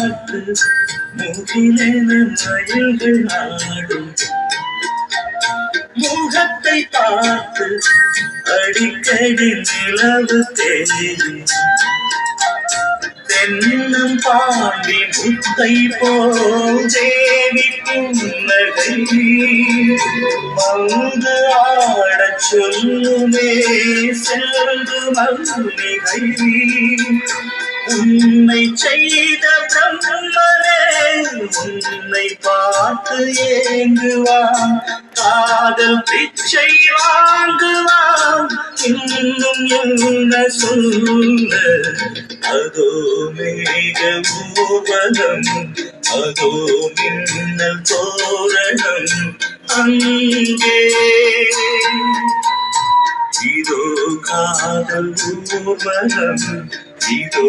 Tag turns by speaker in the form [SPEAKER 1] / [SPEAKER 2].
[SPEAKER 1] பார்த்து முகிலென மயில்கள் ஆடும் முகத்தை பார்த்து அடிக்கடி நிலவு தேடும் தென்னம் பாண்டி முத்தை போல் தேவி புன்னகை மங்கு ஆடச் சொல்லுமே செல்வது மல்லிகை உன்னை செய்த பிரம்மனே உன்னை பார்த்து ஏங்குவான் காதல் பிச்சை வாங்குவான் இன்னும் என்ன சொல்ல அதோ மேக ஊர்வலம் அதோ மின்னல் தோரணம் அங்கே இதோ காதல் ஊர்வலம் இதோ